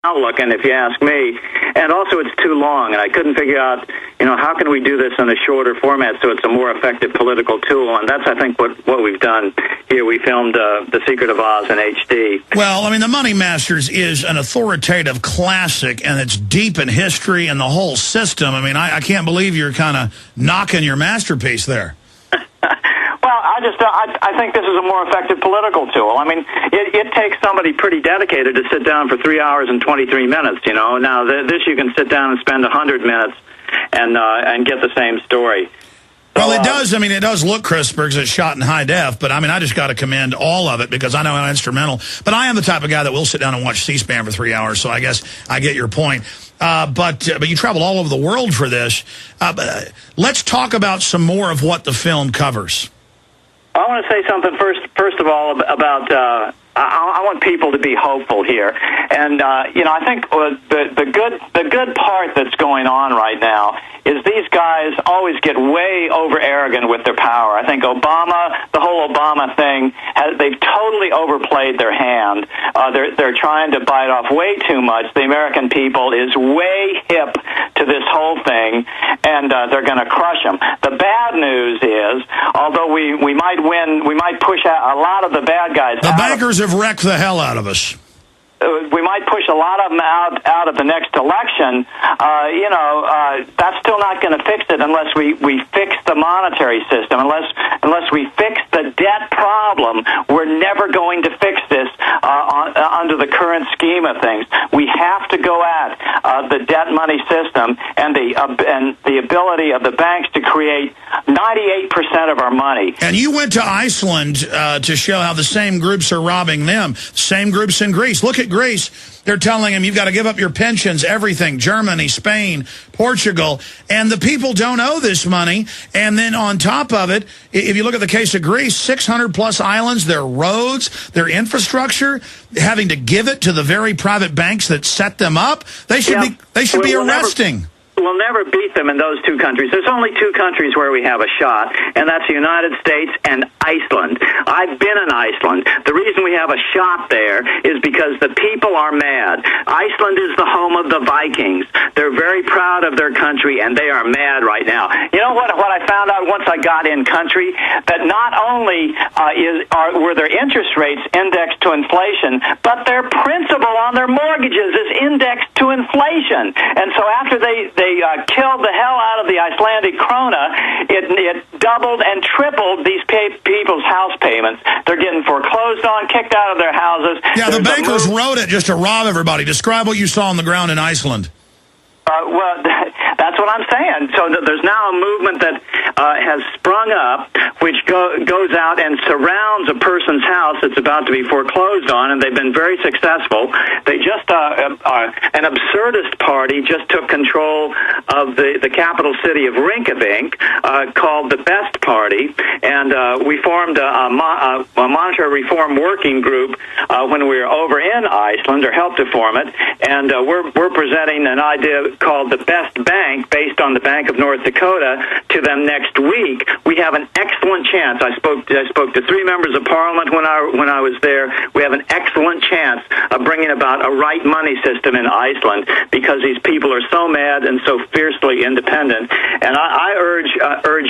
looking, if you ask me. And also, it's too long, and I couldn't figure out, how can we do this in a shorter format so it's a more effective political tool? And that's, I think, what we've done here. We filmed The Secret of Oz in HD. Well, I mean, The Money Masters is an authoritative classic, and it's deep in history and the whole system. I mean, I can't believe you're kind of knocking your masterpiece there. Well, I think this is a more effective political tool. I mean, it takes somebody pretty dedicated to sit down for 3 hours and 23 minutes, Now, this you can sit down and spend 100 minutes and get the same story. Well, it does. I mean, it does look crisper because it's shot in high def, but I mean, I just got to commend all of it because I know how instrumental. But I am the type of guy that will sit down and watch C-SPAN for 3 hours, so I guess I get your point. But you traveled all over the world for this. Let's talk about some more of what the film covers. I want to say something first of all about. I want people to be hopeful here, and I think the good part that's going on right now is these guys always get way over arrogant with their power. I think the whole Obama thing, they've totally overplayed their hand. They're trying to bite off way too much. The American people is way hip to this whole thing, and they're going to crush them. The bad news is, although we might win, we might push out a lot of the bad guys. The bankers have wrecked the hell out of us. We might push a lot of them out of the next election. That's still not going to fix it unless we fix the monetary system. Unless we fix the debt problem, we're never going to fix this under the current scheme of things. We have to go at the debt money system and the ability of the banks to create 98% of our money. And you went to Iceland to show how the same groups are robbing them. Same groups in Greece. Look at Greece. They're telling them you've got to give up your pensions, everything. Germany, Spain, Portugal. And the people don't owe this money. And then on top of it, if you look at the case of Greece, 600-plus islands, their roads, their infrastructure, having to give it to the very private banks that set them up, they should be arresting. We'll never beat them in those two countries. There's only two countries where we have a shot, and that's the United States and Iceland. I've been in Iceland. The reason we have a shot there is because the people are mad. Iceland is the home of the Vikings. They're very proud of their country, and they are mad right now. You know what I found out once I got in country? That not only were their interest rates indexed to inflation, but their principal on their mortgages is indexed to inflation. And so after they killed the hell out of the Icelandic krona, it doubled and tripled these people's house payments. They're getting foreclosed on, kicked out of their houses. Yeah, the bankers wrote it just to rob everybody. Describe what you saw on the ground in Iceland. Well, that's what I'm saying. So there's now a movement that has sprung up, which goes out and surrounds a person's house that's about to be foreclosed on, and they've been very successful. They just, an absurdist party just took control of the capital city of Reykjavik, called the Best Party, and we formed a monetary reform working group when we were over in Iceland, or helped to form it, and we're presenting an idea called the Best Bank, based on the Bank of North Dakota, to them next week. We have an excellent chance. I spoke to 3 members of Parliament when I was there. We have an excellent chance of bringing about a right money system in Iceland, because these people are so mad and so fiercely independent. And I urge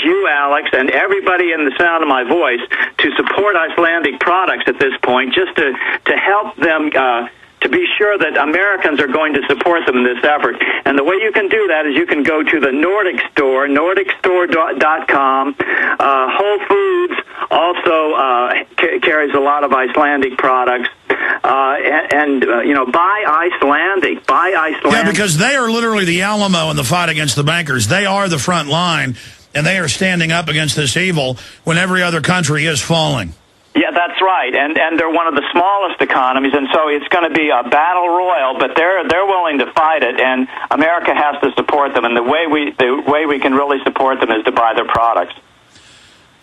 you, Alex, and everybody in the sound of my voice to support Icelandic products at this point, just to help them to be sure that Americans are going to support them in this effort. And the way you can do that is you can go to the Nordic Store, nordicstore.com. Whole Foods also carries a lot of Icelandic products. Buy Icelandic. Buy Icelandic. Yeah, because they are literally the Alamo in the fight against the bankers. They are the front line, and they are standing up against this evil when every other country is falling. Yeah, that's right, and they're one of the smallest economies, and so it's going to be a battle royal. But they're willing to fight it, and America has to support them. And the way we can really support them is to buy their products.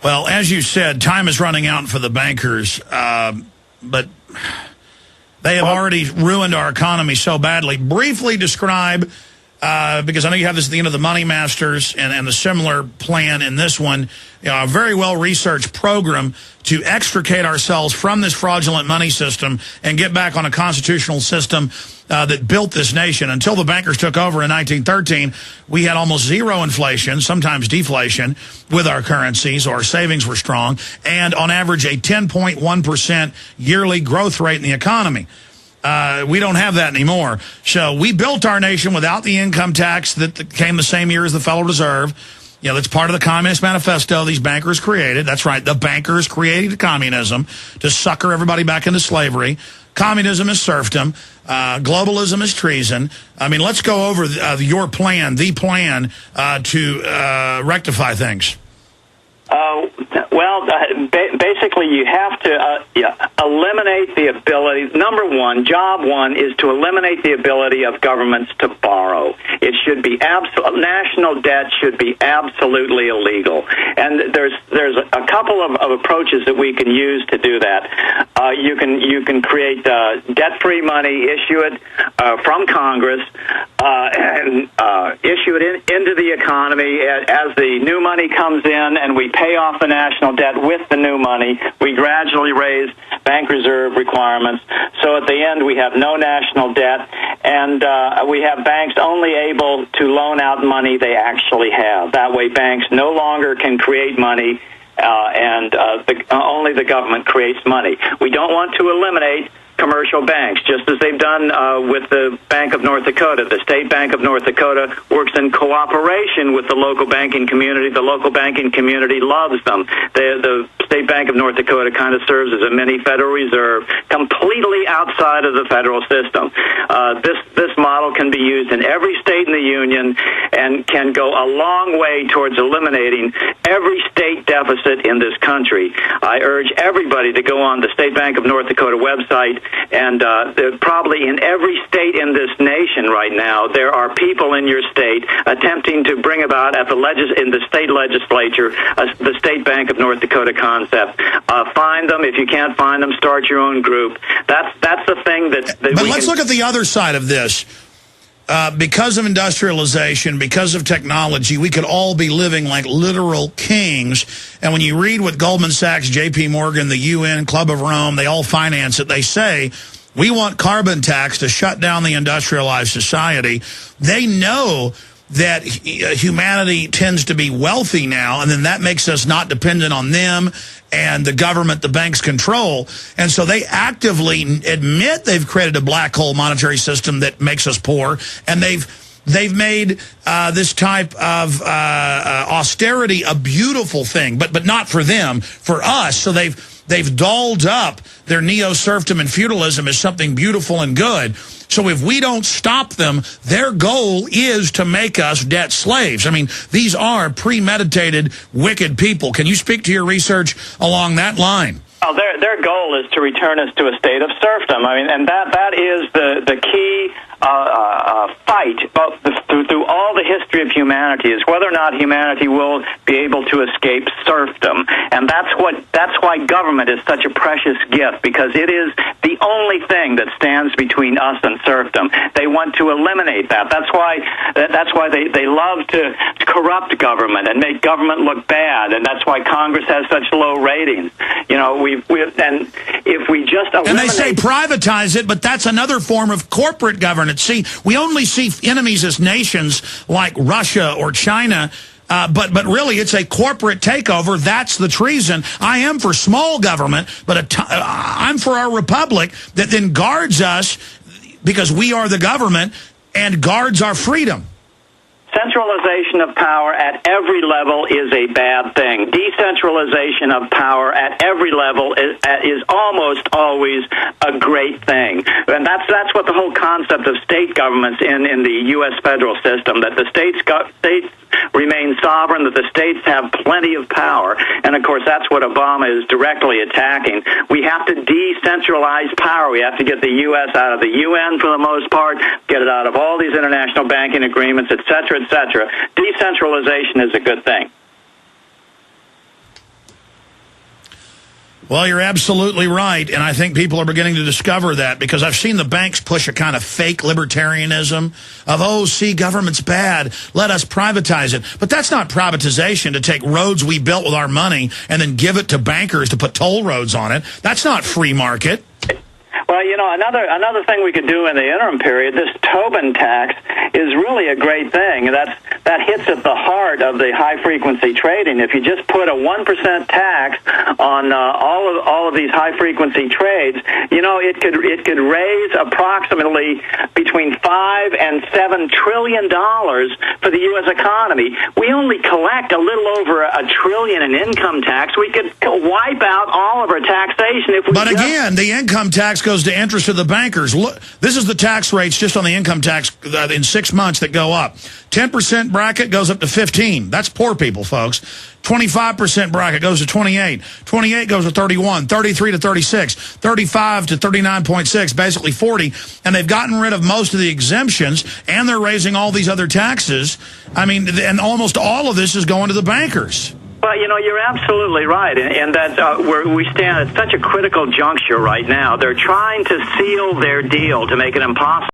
Well, as you said, time is running out for the bankers, but they have already ruined our economy so badly. Briefly describe because I know you have this, the money masters and the similar plan in this one, a very well-researched program to extricate ourselves from this fraudulent money system and get back on a constitutional system that built this nation. Until the bankers took over in 1913, we had almost zero inflation, sometimes deflation, with our currencies. Our savings were strong, and on average a 10.1% yearly growth rate in the economy. We don't have that anymore. So we built our nation without the income tax that came the same year as the Federal Reserve. That's part of the Communist Manifesto these bankers created. That's right, the bankers created communism to sucker everybody back into slavery. Communism is serfdom. Globalism is treason. I mean, let's go over your plan, the plan to rectify things. Basically, you have to eliminate the ability. Number one, job one is to eliminate the ability of governments to borrow. It should be national debt should be absolutely illegal. And there's a couple of approaches that we can use to do that. You can create debt-free money, issue it from Congress, and issue it into the economy as the new money comes in, and we pay off the national debt with the new money. We gradually raise bank reserve requirements. So at the end, we have no national debt, and we have banks only able to loan out money they actually have. That way, banks no longer can create money, and only the government creates money. We don't want to eliminate commercial banks, just as they've done with the Bank of North Dakota. The State Bank of North Dakota works in cooperation with the local banking community. The local banking community loves them. The State Bank of North Dakota kind of serves as a mini Federal Reserve, completely outside of the federal system. This model can be used in every state in the union and can go a long way towards eliminating every state deficit in this country. I urge everybody to go on the State Bank of North Dakota website, and probably in every state in this nation right now, there are people in your state attempting to bring about in the state legislature the State Bank of North Dakota concept. Find them. If you can't find them, start your own group. That's the thing that but let's look at the other side of this. Because of industrialization, because of technology, we could all be living like literal kings. And when you read what Goldman Sachs, J.P. Morgan, the UN, Club of Rome, they all finance it. They say, we want carbon tax to shut down the industrialized society. They know that humanity tends to be wealthy now, and then that makes us not dependent on them and the government the banks control. And so they actively admit they've created a black hole monetary system that makes us poor, and they've made this type of austerity a beautiful thing, but not for them, for us. So they've dolled up their neo-serfdom and feudalism as something beautiful and good. So if we don't stop them, their goal is to make us debt slaves. I mean, these are premeditated, wicked people. Can you speak to your research along that line? Well, their goal is to return us to a state of serfdom. I mean, and that is the key fight through all the history of humanity, is whether or not humanity will be able to escape serfdom. And that's why government is such a precious gift, because it is the only thing that stands between us and serfdom. They want to eliminate that. That's why they love to corrupt government and make government look bad, and that's why Congress has such low ratings. And if we just eliminate... And they say privatize it, but that's another form of corporate governance. See, we only see enemies as nations like Russia or China, but really it's a corporate takeover. That's the treason. I am for small government, but I'm for our republic that then guards us, because we are the government, and guards our freedom. Centralization of power at every level is a bad thing. Decentralization of power at every level is almost always a great thing. And that's what the whole concept of state governments in the U.S. federal system, that the states remain sovereign, that the states have plenty of power. And, of course, that's what Obama is directly attacking. We have to decentralize power. We have to get the U.S. out of the UN for the most part, get it out of all these international banking agreements, et cetera, et cetera. Decentralization is a good thing. Well, you're absolutely right, and I think people are beginning to discover that, because I've seen the banks push a kind of fake libertarianism of, oh, see, government's bad, let us privatize it. But that's not privatization, to take roads we built with our money and then give it to bankers to put toll roads on it. That's not free market. Well, you know, another thing we could do in the interim period, this Tobin tax is really a great thing. That hits at the heart of the high-frequency trading. If you just put a 1% tax on all of these high-frequency trades, you know, it could raise approximately between $5 and $7 trillion for the U.S. economy. We only collect a little over $1 trillion in income tax. We could wipe out all of our taxation if we. But again, the income tax goes to interest of the bankers. Look, this is the tax rates just on the income tax in 6 months that go up. 10% bracket goes up to 15. That's poor people, folks. 25% bracket goes to 28. 28 goes to 31. 33 to 36. 35 to 39.6, basically 40. And they've gotten rid of most of the exemptions, and they're raising all these other taxes. I mean, and almost all of this is going to the bankers. Well, you know, you're absolutely right, and that we stand at such a critical juncture right now. They're trying to seal their deal to make it impossible